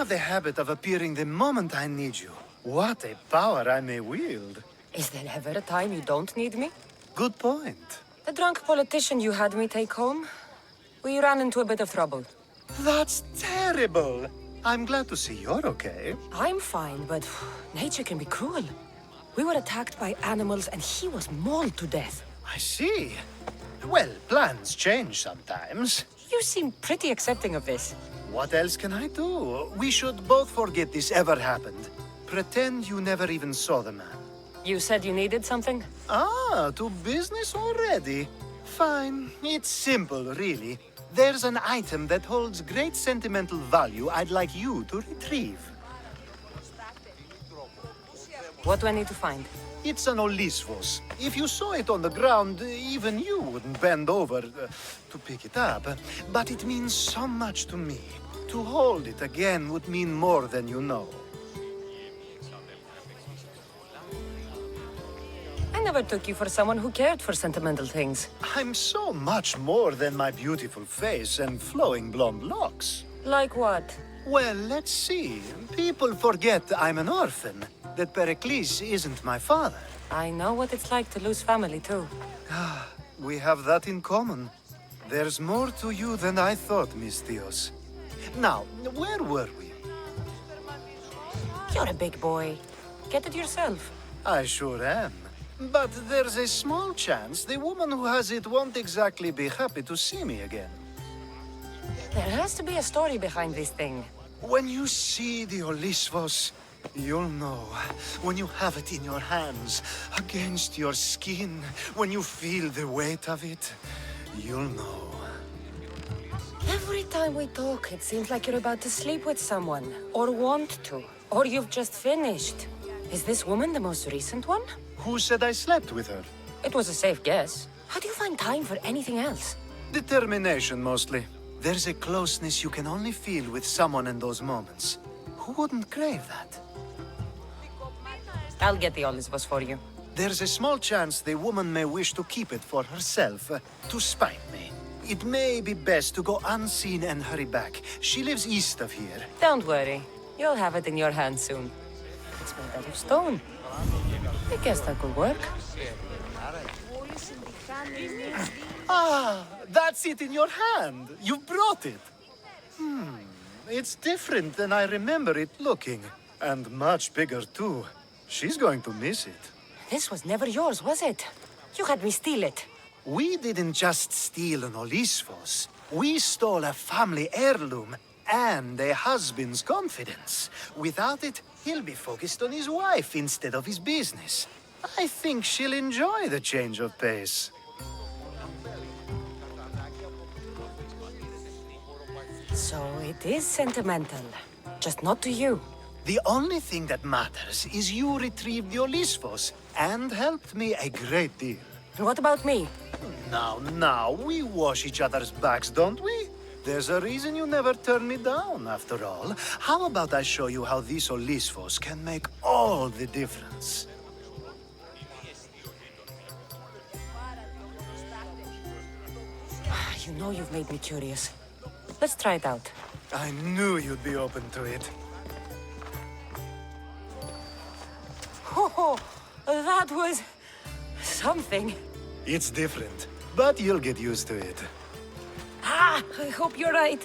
have the habit of appearing the moment I need you. What a power I may wield. Is there ever a time you don't need me? Good point. The drunk politician you had me take home? We ran into a bit of trouble. That's terrible. I'm glad to see you're okay. I'm fine, but nature can be cruel. We were attacked by animals and he was mauled to death. I see. Well, plans change sometimes. You seem pretty accepting of this. What else can I do? We should both forget this ever happened. Pretend you never even saw the man. You said you needed something? Ah, to business already? Fine. It's simple, really. There's an item that holds great sentimental value I'd like you to retrieve. What do I need to find? It's an Olisvos. If you saw it on the ground, even you wouldn't bend over to pick it up. But it means so much to me. To hold it again would mean more than you know. I never took you for someone who cared for sentimental things. I'm so much more than my beautiful face and flowing blonde locks. Like what? Well, let's see. People forget I'm an orphan, that Pericles isn't my father. I know what it's like to lose family, too. We have that in common. There's more to you than I thought, Miss Theos. Now, where were we? You're a big boy. Get it yourself. I sure am. But there's a small chance the woman who has it won't exactly be happy to see me again. There has to be a story behind this thing. When you see the Olisvos, you'll know. When you have it in your hands, against your skin, when you feel the weight of it, you'll know. Every time we talk, it seems like you're about to sleep with someone. Or want to. Or you've just finished. Is this woman the most recent one? Who said I slept with her? It was a safe guess. How do you find time for anything else? Determination, mostly. There's a closeness you can only feel with someone in those moments. Who wouldn't crave that? I'll get the Olisvos for you. There's a small chance the woman may wish to keep it for herself, to spite me. It may be best to go unseen and hurry back. She lives east of here. Don't worry. You'll have it in your hand soon. It's made out of stone. I guess that could work. Ah, that's it in your hand. You brought it. It's different than I remember it looking. And much bigger, too. She's going to miss it. This was never yours, was it? You had me steal it. We didn't just steal an Olisvos. We stole a family heirloom and a husband's confidence. Without it, he'll be focused on his wife instead of his business. I think she'll enjoy the change of pace. So it is sentimental. Just not to you. The only thing that matters is you retrieved the Olisvos and helped me a great deal. What about me? Now, we wash each other's backs, don't we? There's a reason you never turn me down, after all. How about I show you how these Olisvos can make all the difference? You know you've made me curious. Let's try it out. I knew you'd be open to it. Oh, that was... something. It's different, but you'll get used to it. I hope you're right.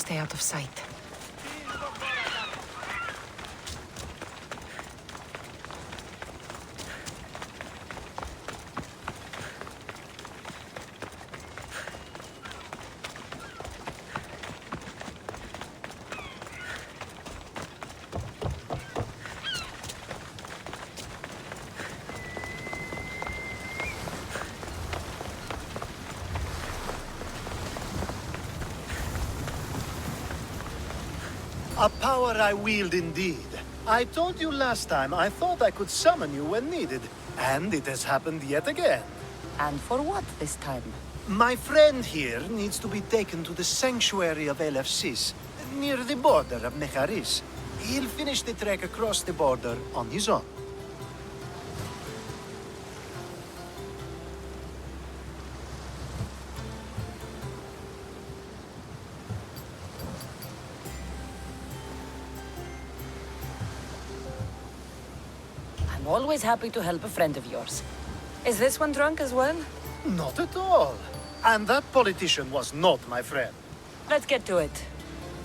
stay out of sight. A power I wield indeed. I told you last time I thought I could summon you when needed. And it has happened yet again. And for what this time? My friend here needs to be taken to the sanctuary of eleventh, near the border of Mecharis. He'll finish the trek across the border on his own. I'm always happy to help a friend of yours. Is this one drunk as well? Not at all. And that politician was not my friend. Let's get to it.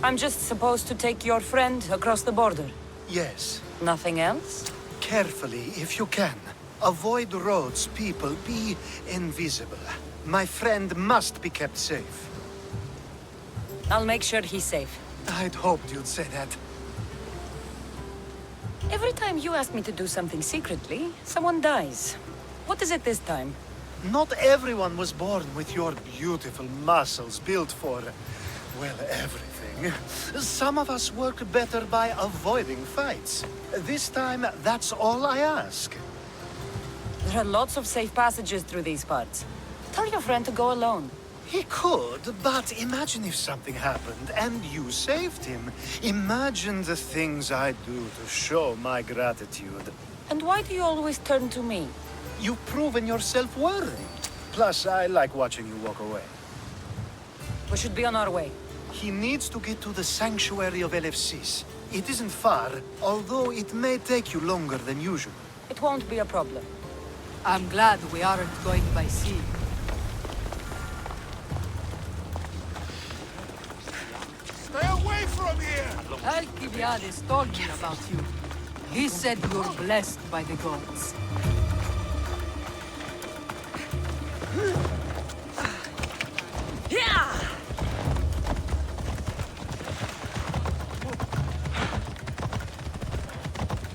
I'm just supposed to take your friend across the border. Yes. Nothing else? Carefully, if you can. Avoid roads, people. Be invisible. My friend must be kept safe. I'll make sure he's safe. I'd hoped you'd say that. Every time you ask me to do something secretly, someone dies. What is it this time? Not everyone was born with your beautiful muscles built for, well, everything. Some of us work better by avoiding fights. This time, that's all I ask. There are lots of safe passages through these parts. Tell your friend to go alone. He could, but imagine if something happened and you saved him. Imagine the things I'd do to show my gratitude. And why do you always turn to me? You've proven yourself worthy. Plus, I like watching you walk away. We should be on our way. He needs to get to the sanctuary of eleventh. It isn't far, although it may take you longer than usual. It won't be a problem. I'm glad we aren't going by sea. Stay away from here! Alcibiades told me about you. He said you're blessed by the gods.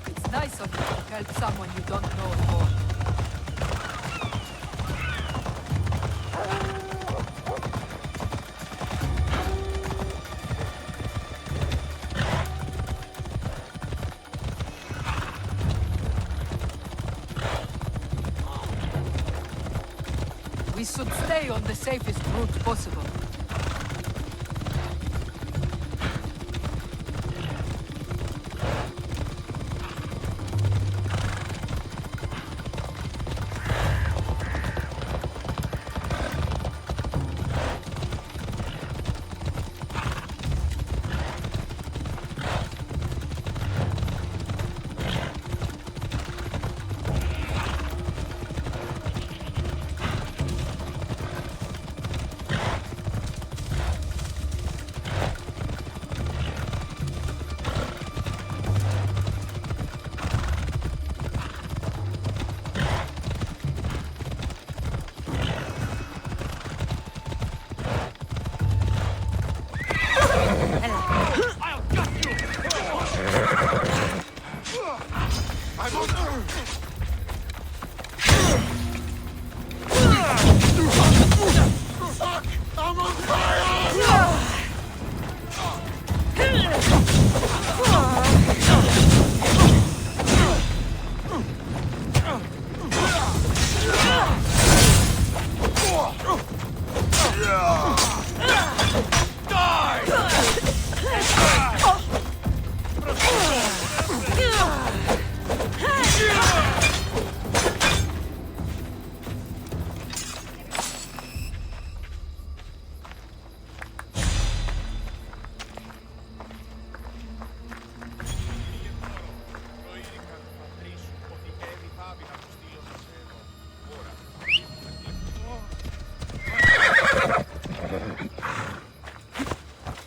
It's nice of you to help someone you don't know more. We should stay on the safest route possible.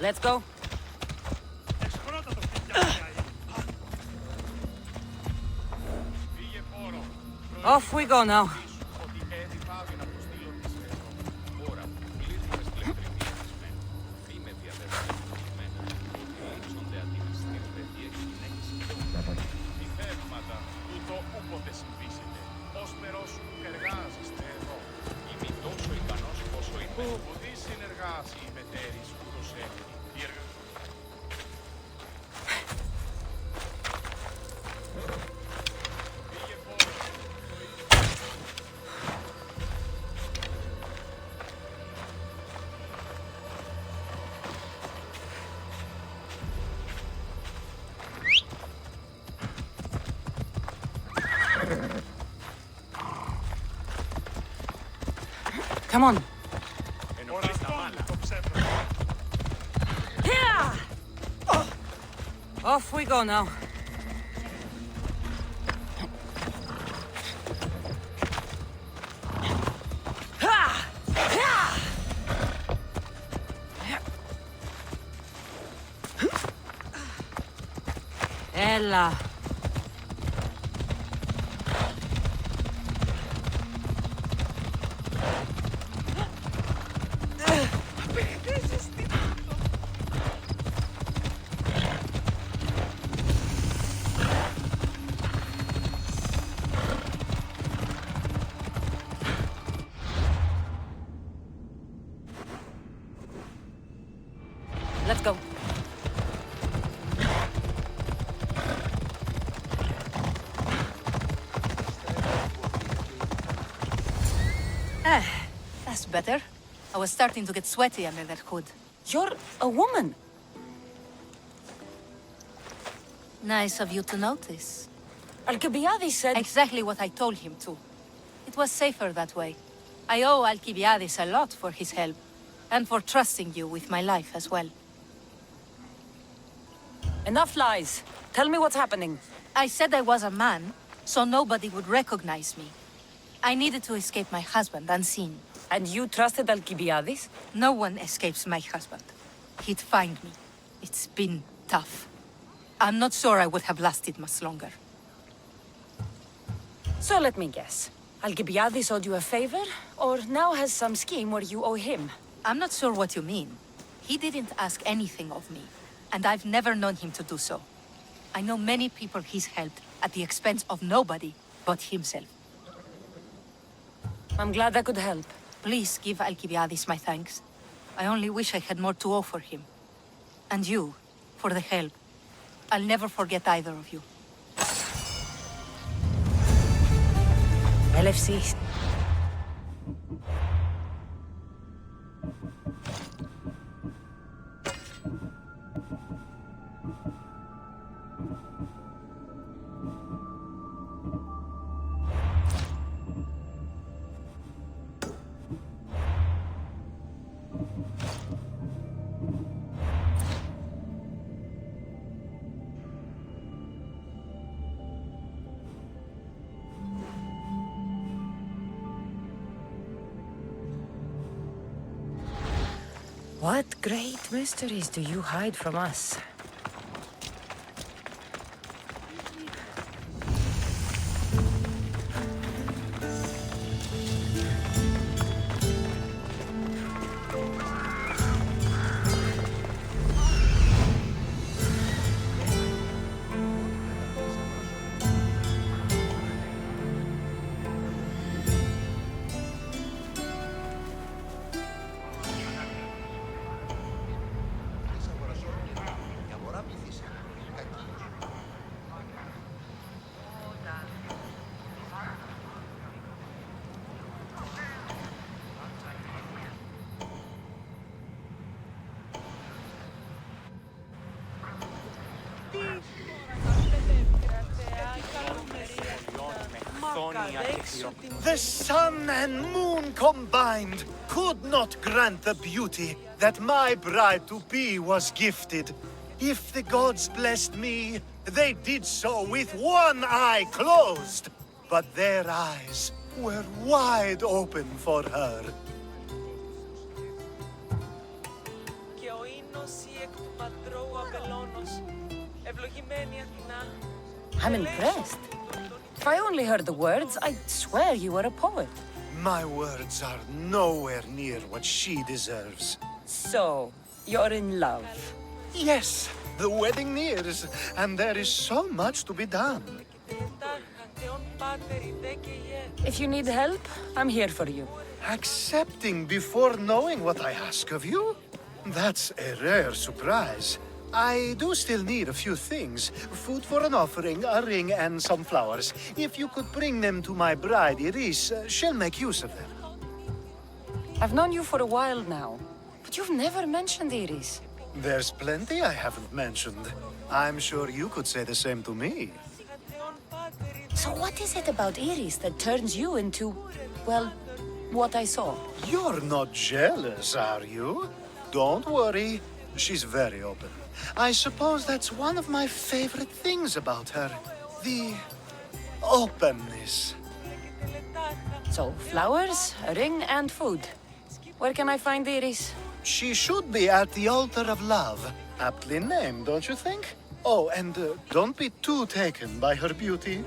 Let's go. Off we go now. Come on. Here! Off we go now. Ella. Let's go. That's better. I was starting to get sweaty under that hood. You're a woman. Nice of you to notice. Alcibiades said... Exactly what I told him to. It was safer that way. I owe Alcibiades a lot for his help, and for trusting you with my life as well. Enough lies. Tell me what's happening. I said I was a man, so nobody would recognize me. I needed to escape my husband unseen. And you trusted Alcibiades? No one escapes my husband. He'd find me. It's been tough. I'm not sure I would have lasted much longer. So let me guess. Alcibiades owed you a favor, or now has some scheme where you owe him? I'm not sure what you mean. He didn't ask anything of me, and I've never known him to do so. I know many people he's helped at the expense of nobody but himself. I'm glad I could help. Please give Alcibiades my thanks. I only wish I had more to offer him. And you, for the help. I'll never forget either of you. LFC. What great mysteries do you hide from us? The sun and moon combined could not grant the beauty that my bride-to-be was gifted. If the gods blessed me, they did so with one eye closed. But their eyes were wide open for her. I'm impressed. If I only heard the words, I'd swear you were a poet. My words are nowhere near what she deserves. So, you're in love. Yes, the wedding nears, and there is so much to be done. If you need help, I'm here for you. Accepting before knowing what I ask of you? That's a rare surprise. I do still need a few things. Food for an offering, a ring, and some flowers. If you could bring them to my bride, Iris, she'll make use of them. I've known you for a while now, but you've never mentioned Iris. There's plenty I haven't mentioned. I'm sure you could say the same to me. So what is it about Iris that turns you into, well, what I saw? You're not jealous, are you? Don't worry. She's very open. I suppose that's one of my favorite things about her. The openness. So, flowers, a ring, and food. Where can I find Iris? She should be at the altar of love. Aptly named, don't you think? Oh, and don't be too taken by her beauty.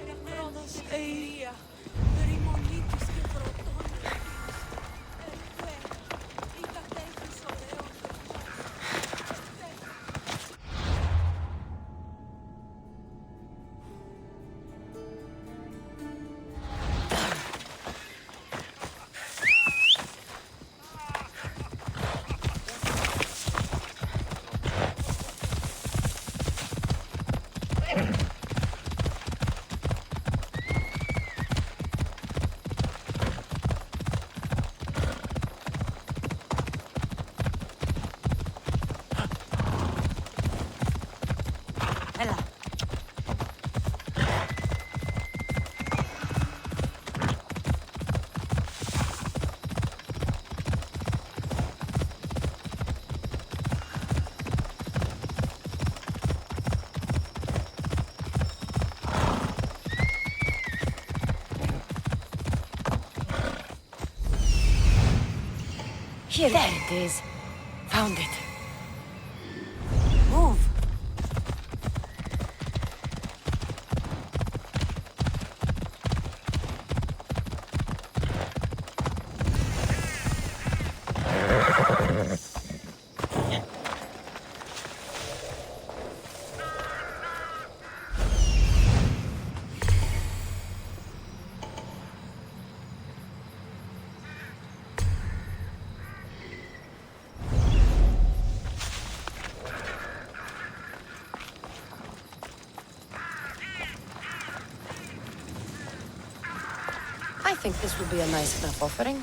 Here it is. Found it. Move. I think this will be a nice enough offering.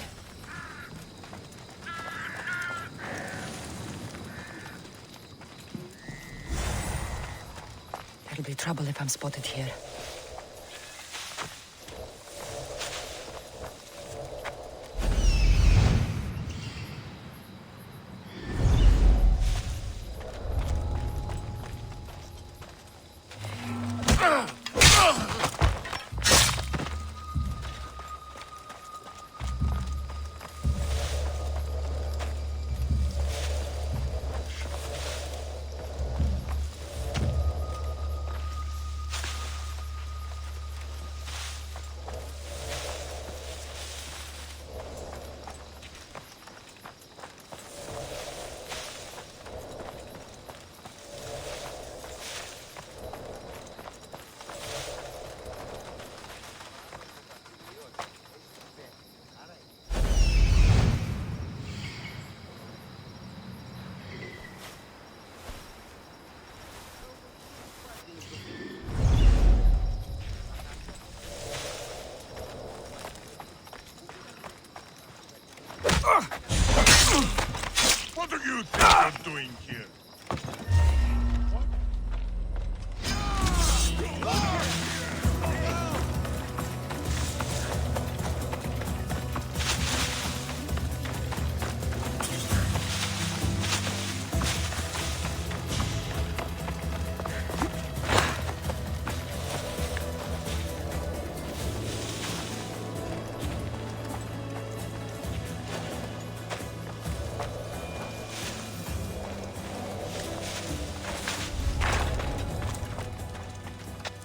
There'll be trouble if I'm spotted here. What are you think you're doing here?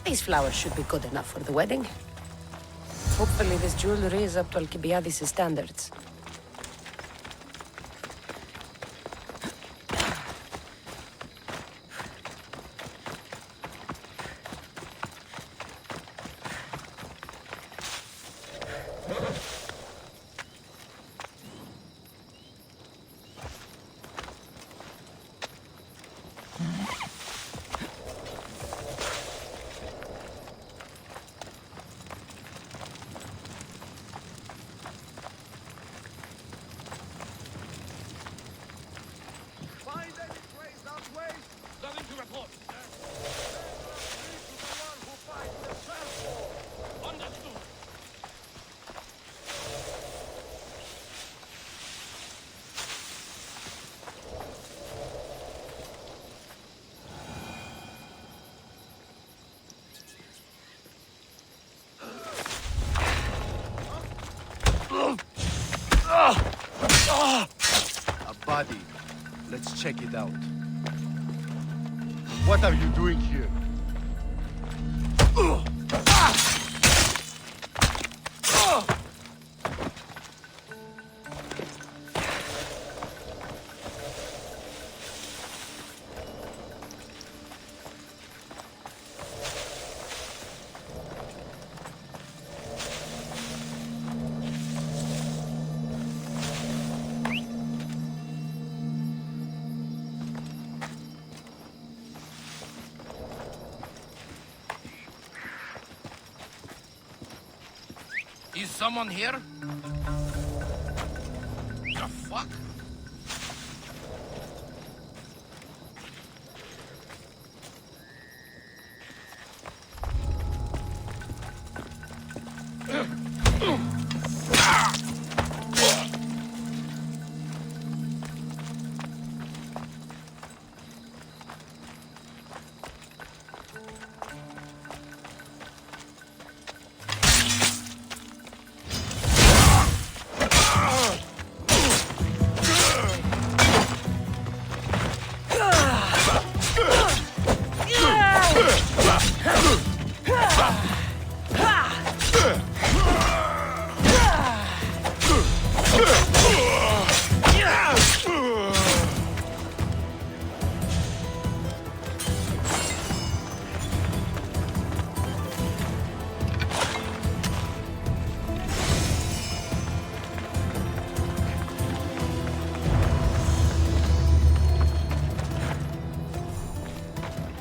These flowers should be good enough for the wedding. Hopefully this jewelry is up to Alcibiades' standards. Find any trace that way? Nothing to report, sir. Lead to the one who fights the transport. Understood. A body. Let's check it out. What are you doing here? Is someone here? The fuck?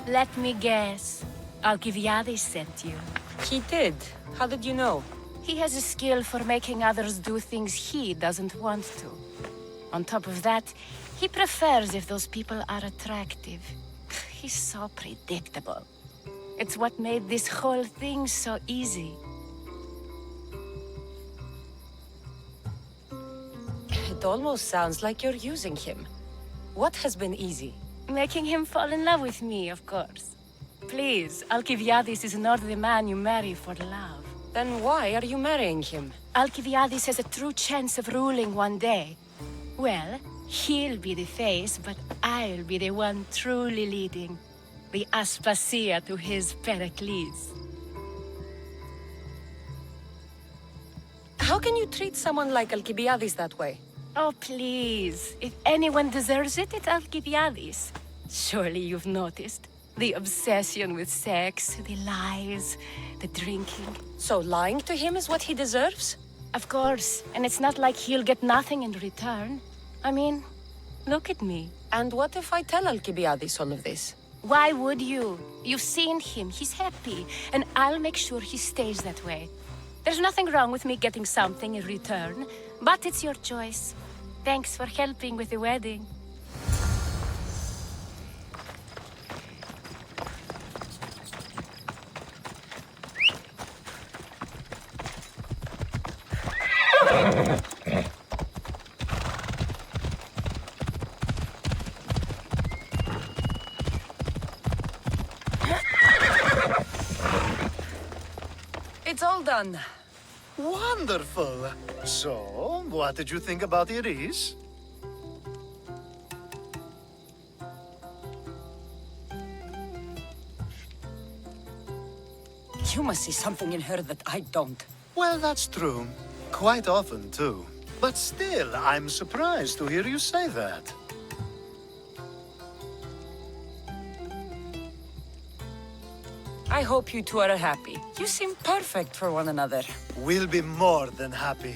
Let me guess. Alcibiades sent you. He did. How did you know? He has a skill for making others do things he doesn't want to. On top of that, he prefers if those people are attractive. He's so predictable. It's what made this whole thing so easy. It almost sounds like you're using him. What has been easy? Making him fall in love with me, of course. Please, Alcibiades is not the man you marry for love. Then why are you marrying him? Alcibiades has a true chance of ruling one day. Well, he'll be the face, but I'll be the one truly leading. The Aspasia to his Pericles. How can you treat someone like Alcibiades that way? Oh, please. If anyone deserves it, it's Alcibiades. Surely you've noticed. The obsession with sex, the lies, the drinking. So lying to him is what he deserves? Of course, and it's not like he'll get nothing in return. I mean, look at me. And what if I tell Alcibiades all of this? Why would you? You've seen him, he's happy, and I'll make sure he stays that way. There's nothing wrong with me getting something in return, but it's your choice. Thanks for helping with the wedding. It's all done. Wonderful. So, what did you think about Iris? You must see something in her that I don't. Well, that's true. Quite often, too. But still, I'm surprised to hear you say that. I hope you two are happy. You seem perfect for one another. We'll be more than happy.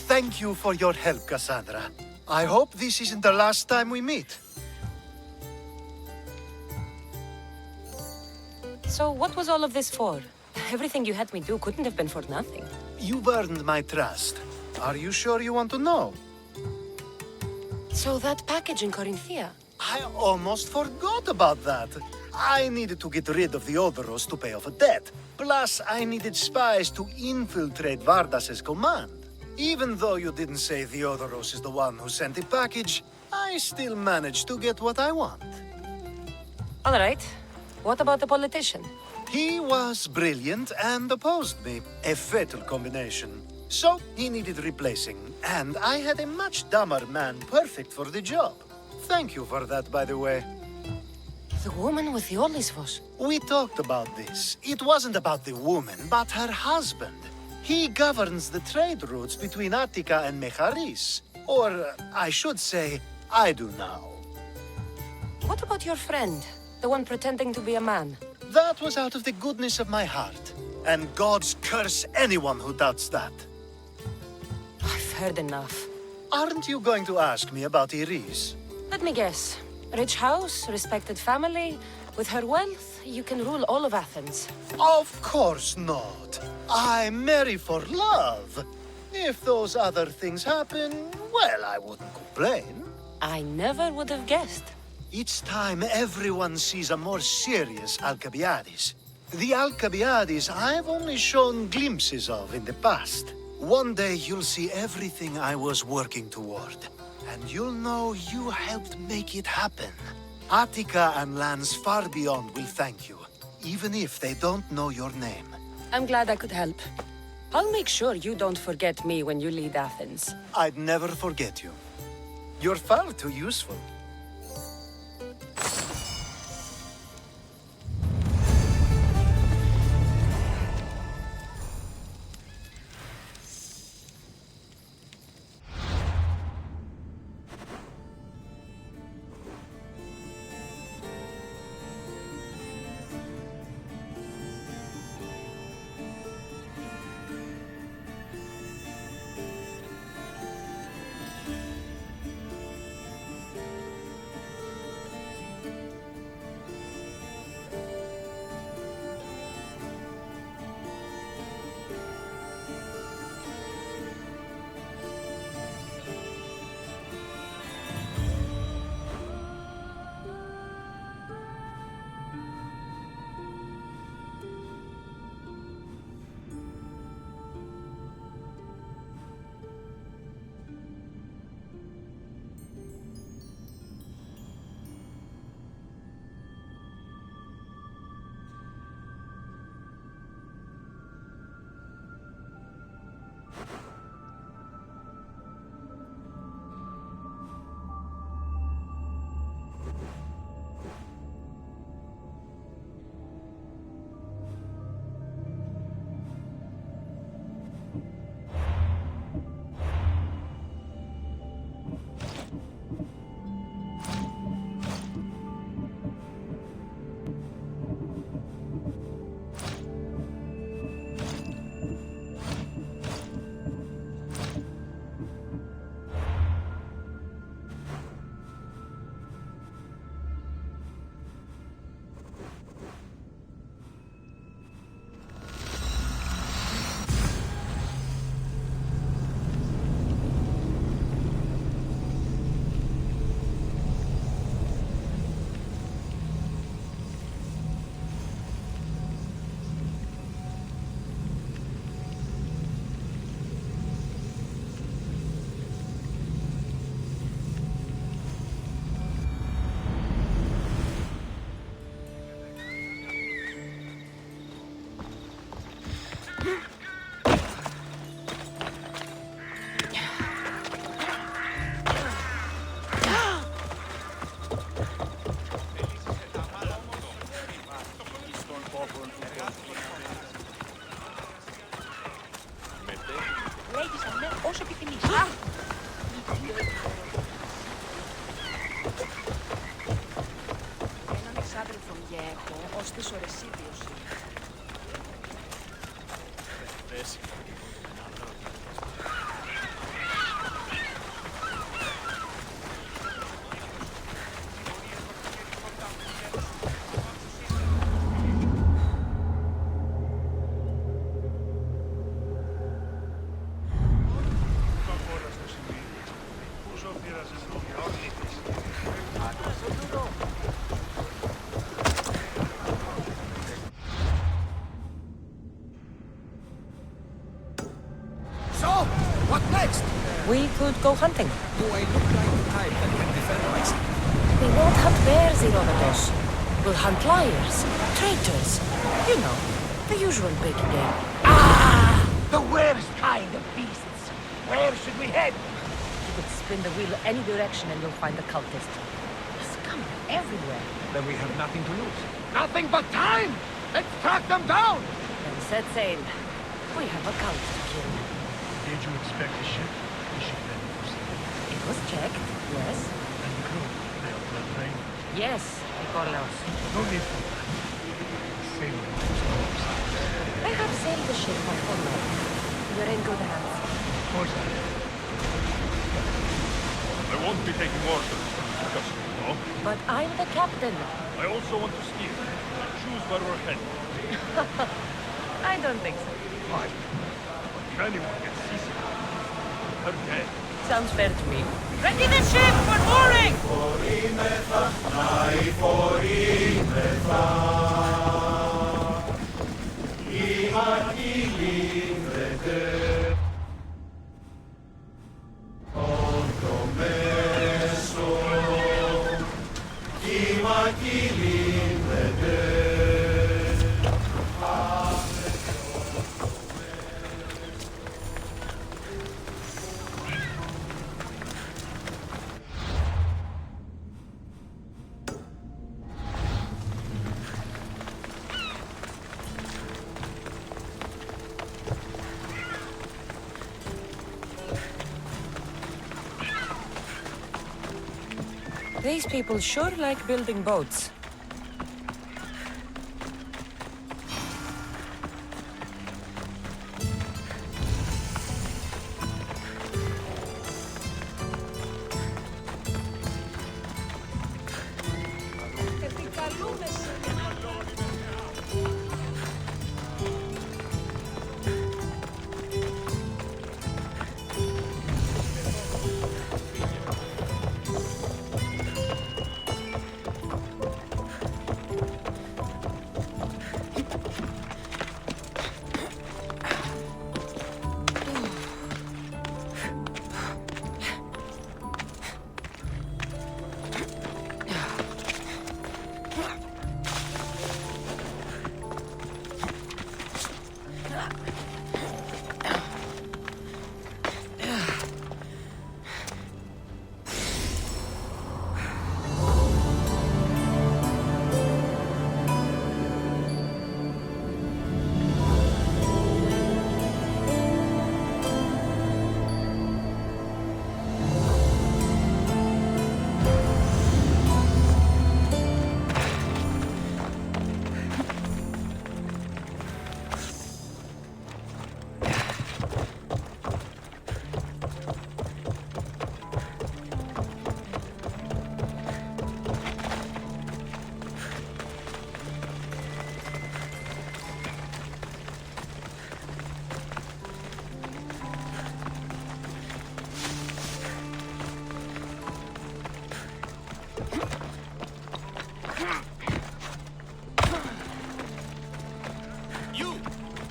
Thank you for your help, Cassandra. I hope this isn't the last time we meet. So what was all of this for? Everything you had me do couldn't have been for nothing. You've earned my trust. Are you sure you want to know? So that package in Corinthia? I almost forgot about that. I needed to get rid of the Odoros to pay off a debt. Plus, I needed spies to infiltrate Vardas's command. Even though you didn't say the Odoros is the one who sent the package, I still managed to get what I want. All right. What about the politician? He was brilliant and opposed me. A fatal combination. So, he needed replacing, and I had a much dumber man perfect for the job. Thank you for that, by the way. The woman with the Olisvos. We talked about this. It wasn't about the woman, but her husband. He governs the trade routes between Attica and Mecharis. Or, I should say, I do now. What about your friend? The one pretending to be a man? That was out of the goodness of my heart. And God's curse anyone who doubts that. I've heard enough. Aren't you going to ask me about Iris? Let me guess. Rich house, respected family. With her wealth, you can rule all of Athens. Of course not. I marry for love. If those other things happen, well, I wouldn't complain. I never would have guessed. Each time everyone sees a more serious Alcibiades. The Alcibiades I've only shown glimpses of in the past. One day you'll see everything I was working toward. And you'll know you helped make it happen. Attica and lands far beyond will thank you, even if they don't know your name. I'm glad I could help. I'll make sure you don't forget me when you lead Athens. I'd never forget you. You're far too useful. όσο επιθυμείς. Έναν εξάδελφο γε έχω, ως της ορεσίδιος. We could go hunting. Do I look like the type that can defend myself? We won't hunt bears, Herodotus. We'll hunt liars, traitors. You know, the usual big game. The worst kind of beasts. Where should we head? You could spin the wheel any direction and you'll find the cultist. Scum everywhere. Then we have nothing to lose. Nothing but time! Let's track them down! Then set sail. We have a cult to kill. Did you expect a ship? The ship ready for sea. It was checked, yes. And the crew, they are well trained. Yes, Nikolaos. No need for that. Sailing those storms. I have sailed the ship my whole life. You're in good hands. Of course I am. I won't be taking orders from the successor, no? But I'm the captain. I also want to steer. Choose where we're headed. I don't think so. Fine. But if anyone gets seasick, they're dead. Sounds fair to me. Ready the ship for mooring! These people sure like building boats.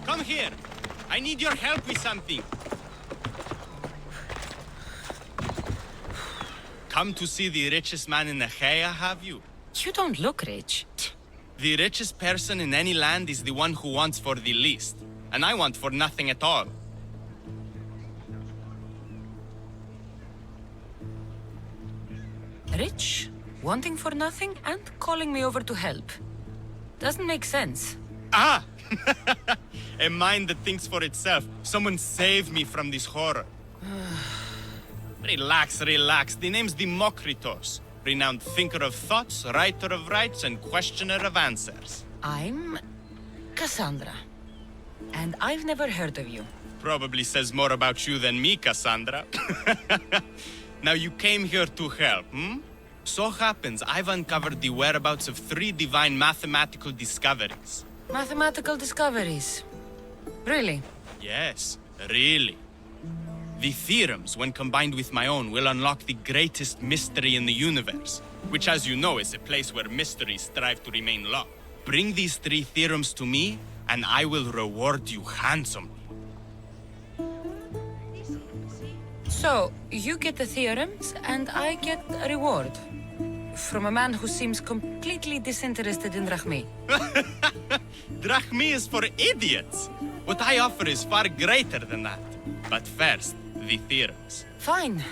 Come here. I need your help with something. Come to see the richest man in Achaia, have you? You don't look rich. The richest person in any land is the one who wants for the least. And I want for nothing at all. Rich, wanting for nothing, and calling me over to help. Doesn't make sense. Ah! A mind that thinks for itself. Someone save me from this horror. Relax, relax. The name's Demokritos, renowned thinker of thoughts, writer of rights, and questioner of answers. I'm Cassandra. And I've never heard of you. Probably says more about you than me, Cassandra. Now you came here to help, hmm? So happens I've uncovered the whereabouts of 3 divine mathematical discoveries. Mathematical discoveries. Really? Yes, really. The theorems, when combined with my own, will unlock the greatest mystery in the universe, which, as you know, is a place where mysteries strive to remain locked. Bring these 3 theorems to me, and I will reward you handsomely. So, you get the theorems, and I get a reward. From a man who seems completely disinterested in Drachmi. Drachmi is for idiots! What I offer is far greater than that. But first, the theorems. Fine.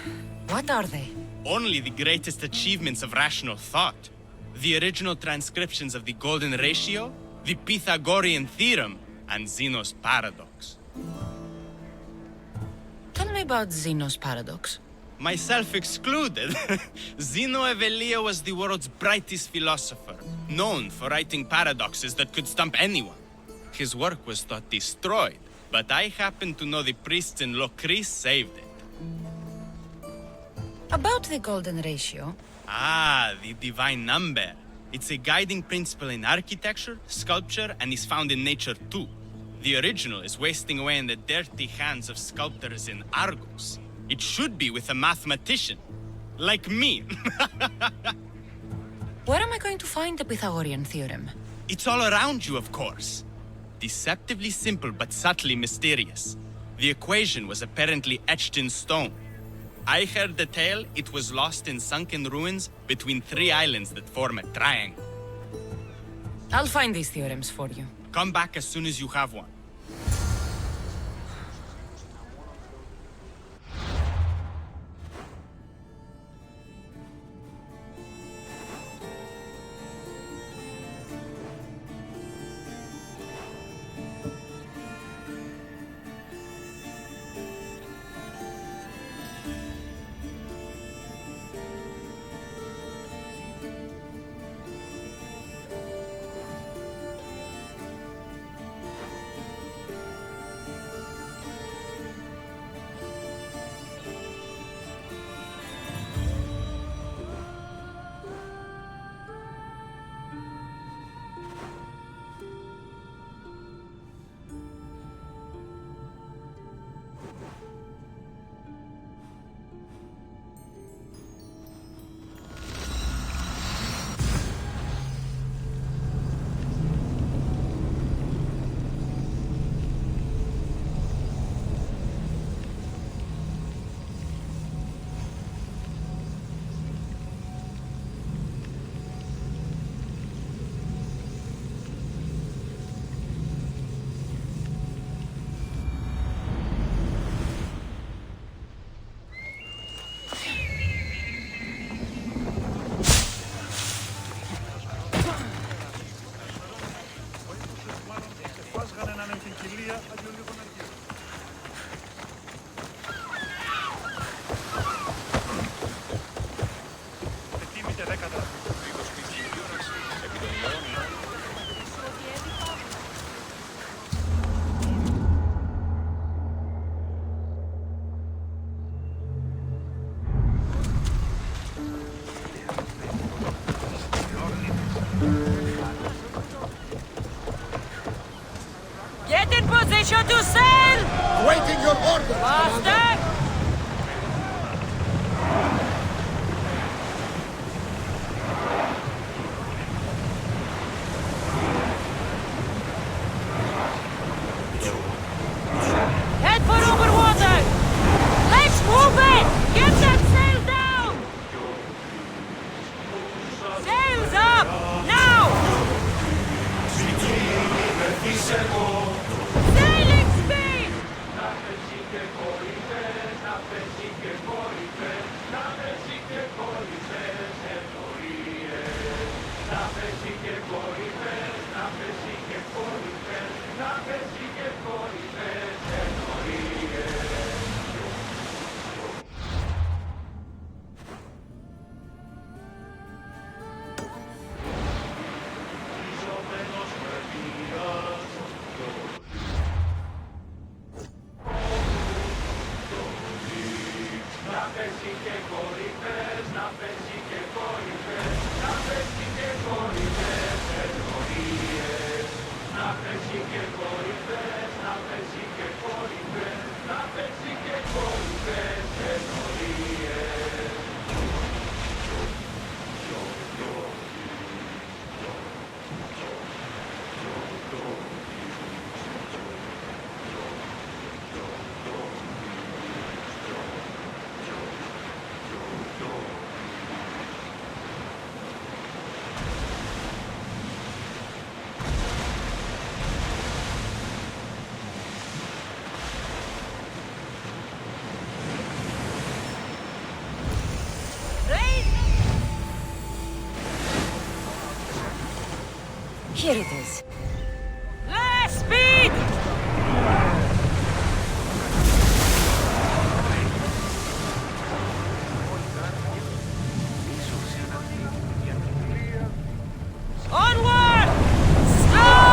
What are they? Only the greatest achievements of rational thought. The original transcriptions of the Golden Ratio, the Pythagorean Theorem, and Zeno's Paradox. Tell me about Zeno's Paradox. Myself excluded. Zeno of Elea was the world's brightest philosopher, known for writing paradoxes that could stump anyone. His work was thought destroyed, but I happen to know the priests in Locris saved it. About the Golden Ratio. Ah, the divine number. It's a guiding principle in architecture, sculpture, and is found in nature too. The original is wasting away in the dirty hands of sculptors in Argos. It should be with a mathematician. Like me. Where am I going to find the Pythagorean Theorem? It's all around you, of course. Deceptively simple but subtly mysterious. The equation was apparently etched in stone. I heard the tale it was lost in sunken ruins between 3 islands that form a triangle. I'll find these theorems for you. Come back as soon as you have one. Get in position to sail! Awaiting your orders, Commander! Faster! Head for over water! Let's move it! Get that sail down! Sails up! Now! Sailing speed! Here it is. Less speed! Onward! Slow!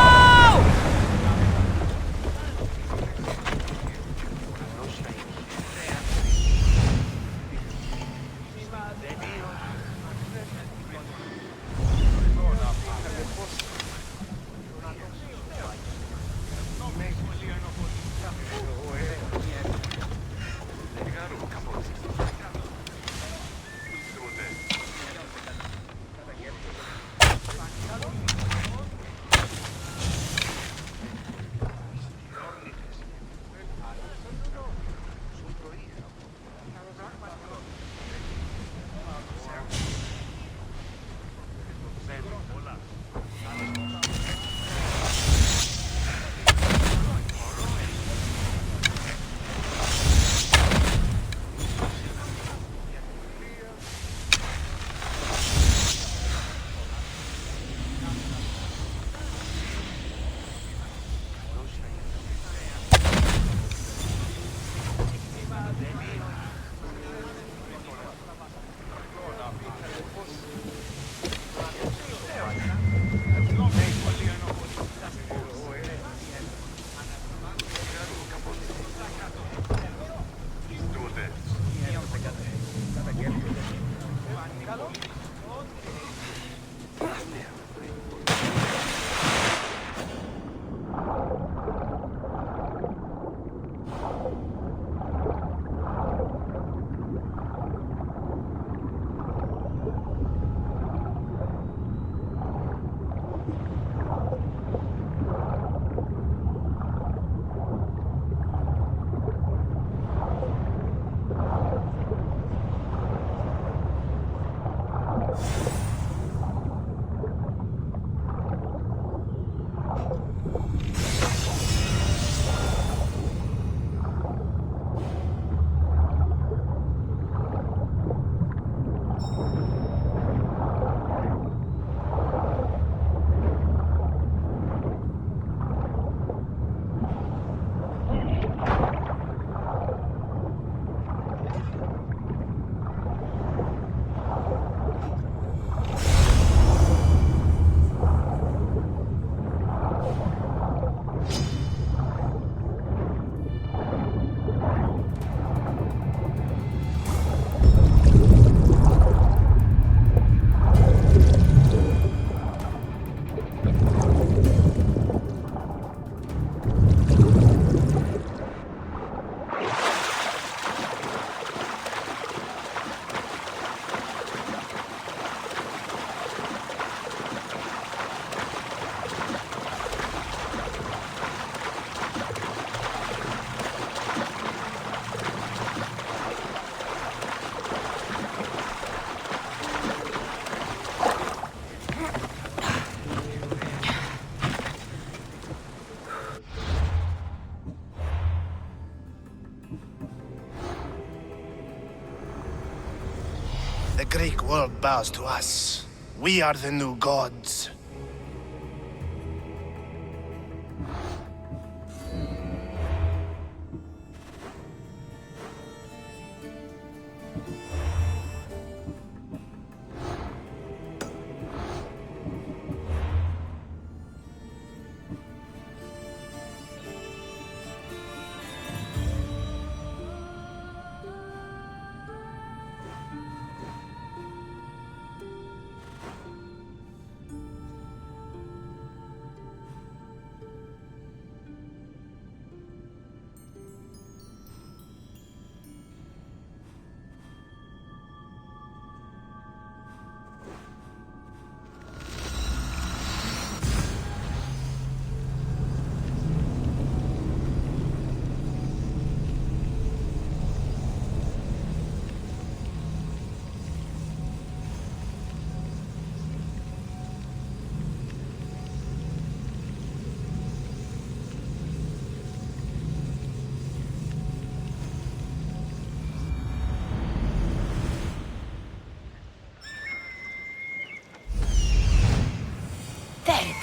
The Greek world bows to us. We are the new gods.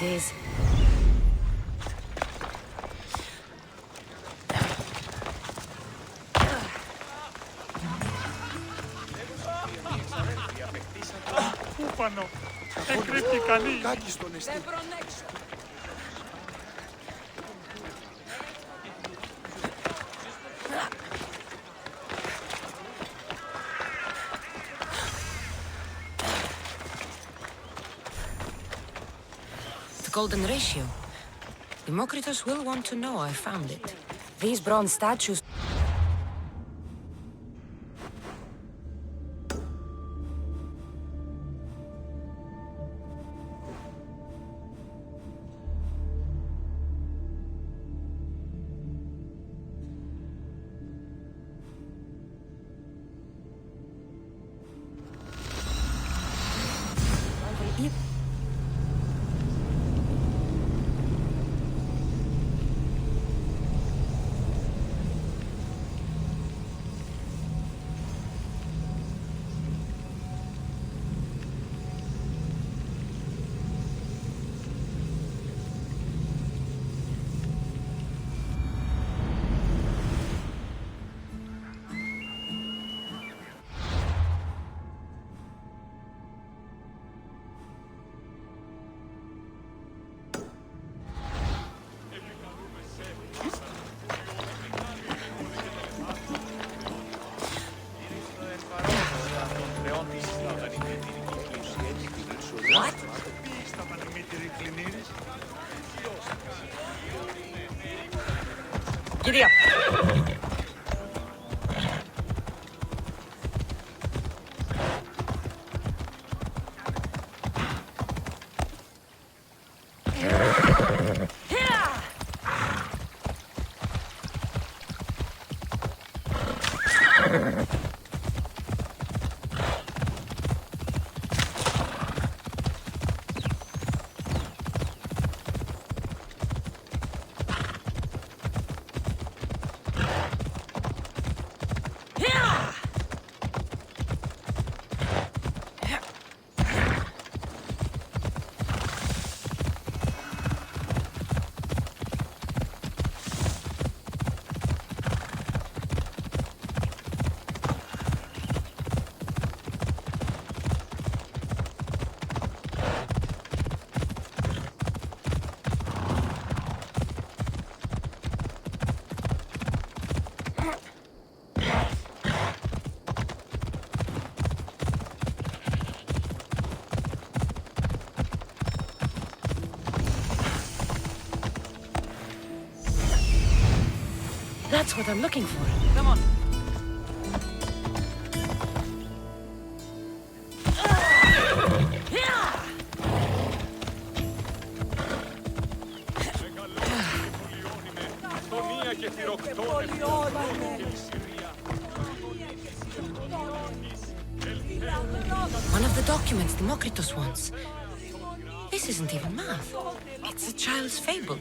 is. Κούπανο. Δεν κρύφτει κανείς. Κάκι στον εστί. The golden ratio. Democritus will want to know I found it. These bronze statues. Giddy up. That's what I'm looking for. Come on. One of the documents Democritus wants. This isn't even math. It's a child's fable.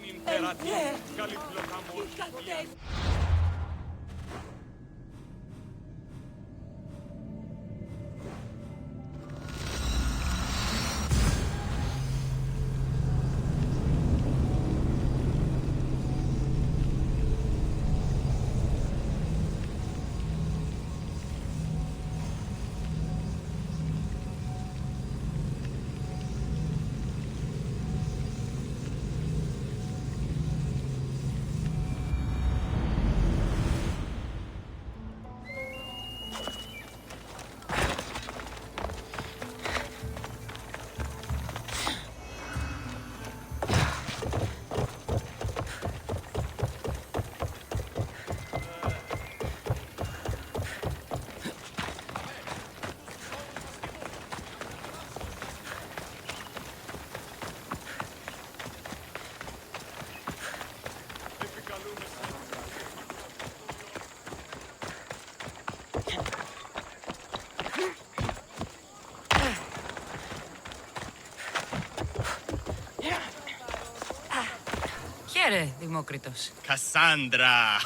Here, Democritus. Cassandra!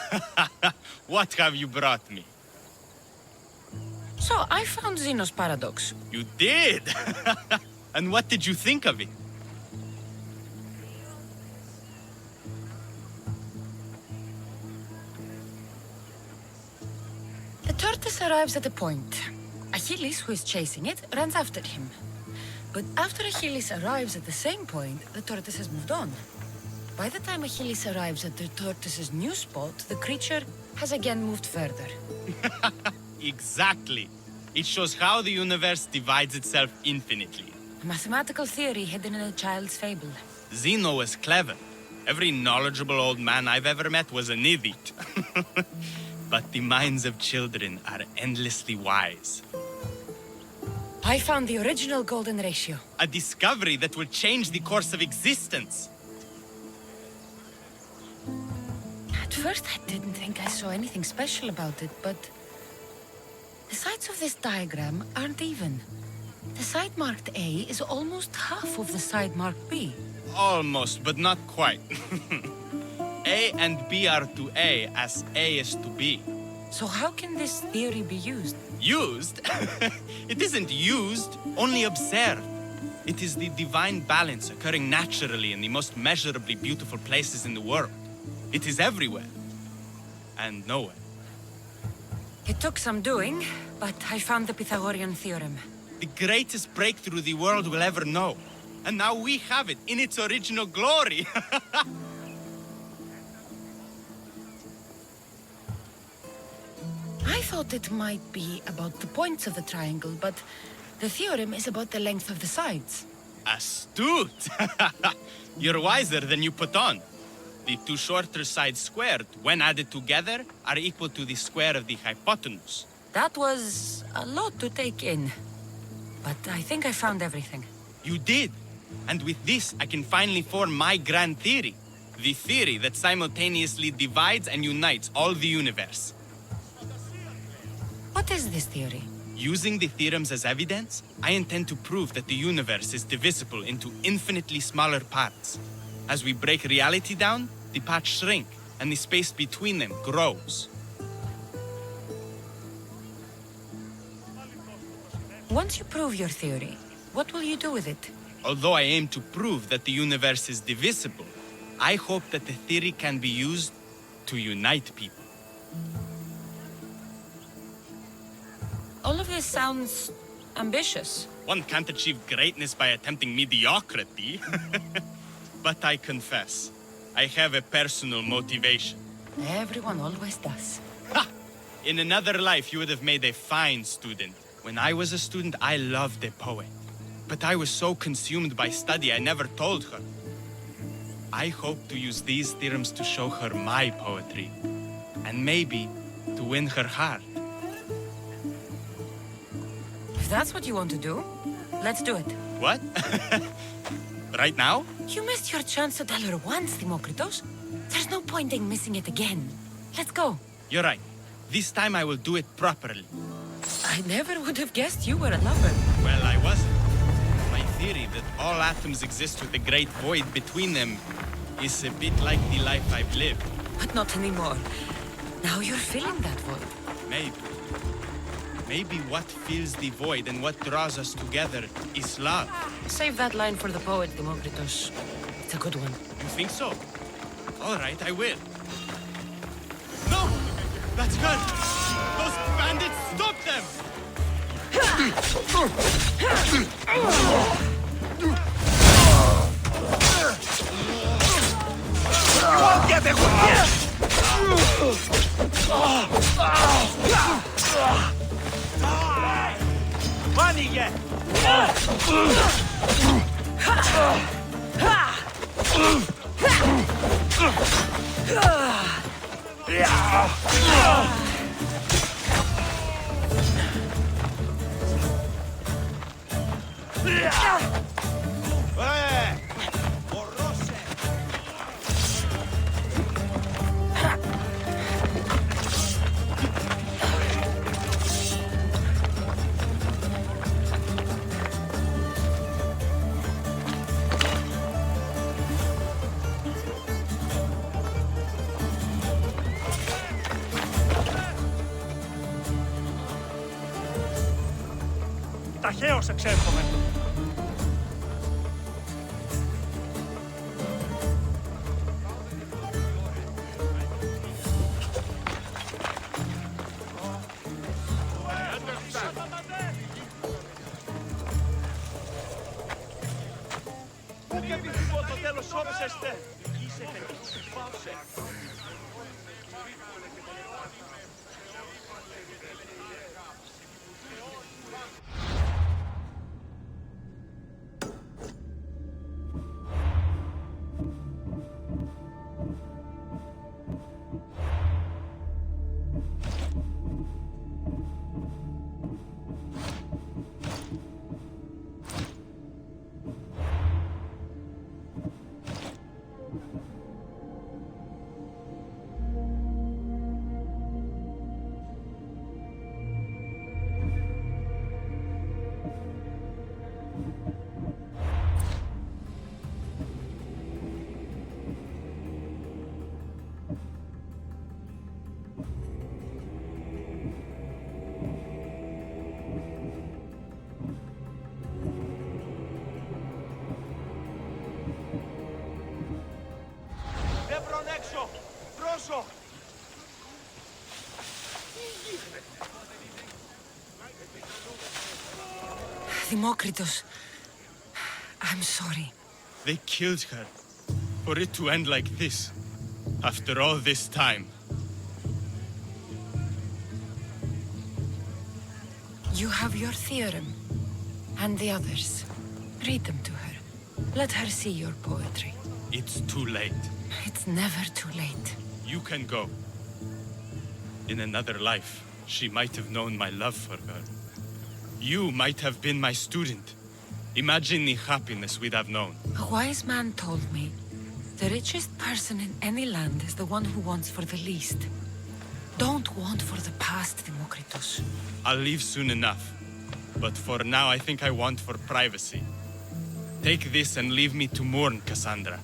What have you brought me? So, I found Zeno's paradox. You did? And what did you think of it? tortoise arrives at a point. Achilles, who is chasing it, runs after him. But after Achilles arrives at the same point, the tortoise has moved on. By the time Achilles arrives at the tortoise's new spot, the creature has again moved further. Exactly. It shows how the universe divides itself infinitely. A mathematical theory hidden in a child's fable. Zeno was clever. Every knowledgeable old man I've ever met was an idiot. But the minds of children are endlessly wise. I found the original golden ratio. A discovery that will change the course of existence. At first, I didn't think I saw anything special about it, but the sides of this diagram aren't even. The side marked A is almost half of the side marked B. Almost, but not quite. A and B are to A as A is to B. So how can this theory be used? Used? It isn't used, only observed. It is the divine balance occurring naturally in the most measurably beautiful places in the world. It is everywhere. And nowhere. It took some doing, but I found the Pythagorean theorem. The greatest breakthrough the world will ever know. And now we have it in its original glory. I thought it might be about the points of the triangle, but the theorem is about the length of the sides. Astute! You're wiser than you put on. The two shorter sides squared, when added together, are equal to the square of the hypotenuse. That was a lot to take in. But I think I found everything. You did. And with this, I can finally form my grand theory. The theory that simultaneously divides and unites all the universe. What is this theory? Using the theorems as evidence, I intend to prove that the universe is divisible into infinitely smaller parts. As we break reality down, the parts shrink, and the space between them grows. Once you prove your theory, what will you do with it? Although I aim to prove that the universe is divisible, I hope that the theory can be used to unite people. All of this sounds ambitious. One can't achieve greatness by attempting mediocrity. But I confess, I have a personal motivation. Everyone always does. Ha! In another life, you would have made a fine student. When I was a student, I loved a poet. But I was so consumed by study, I never told her. I hope to use these theorems to show her my poetry. And maybe to win her heart. If that's what you want to do, let's do it. What? Right now? You missed your chance to tell her once, Demokritos. There's no point in missing it again. Let's go. You're right. This time I will do it properly. I never would have guessed you were a lover. Well, I wasn't. My theory that all atoms exist with a great void between them is a bit like the life I've lived. But not anymore. Now you're filling that void. Maybe. Maybe what fills the void and what draws us together is love. Save that line for the poet, Demokritos. It's a good one. You think so? All right, I will. No! That's good! Those bandits, stop them! You won't get away! Panie! Ταχαίως εξέρχομαι. Είσαστε. Είσαστε. Πάψε. Έξω! Πρόσω! Δημόκριτος, I'm sorry. They killed her. For it to end like this. After all this time. You have your theorem. And the others. Read them to her. Let her see your poetry. It's too late. It's never too late. You can go. In another life, she might have known my love for her. You might have been my student. Imagine the happiness we'd have known. A wise man told me, the richest person in any land is the one who wants for the least. Don't want for the past, Demokritos. I'll leave soon enough. But for now, I think I want for privacy. Take this and leave me to mourn, Cassandra.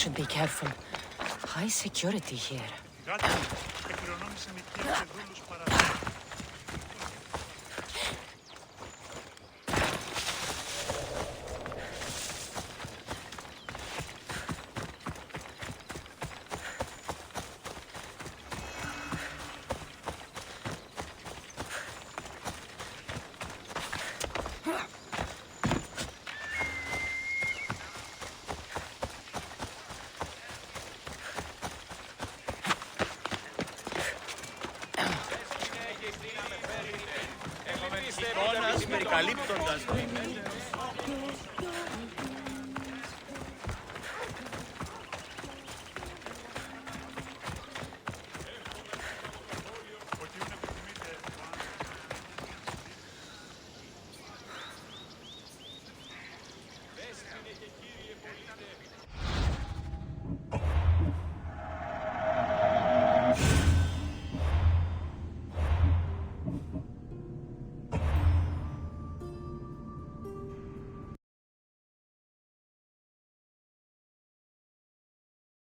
Should be careful. High security here. περικαλύπτοντας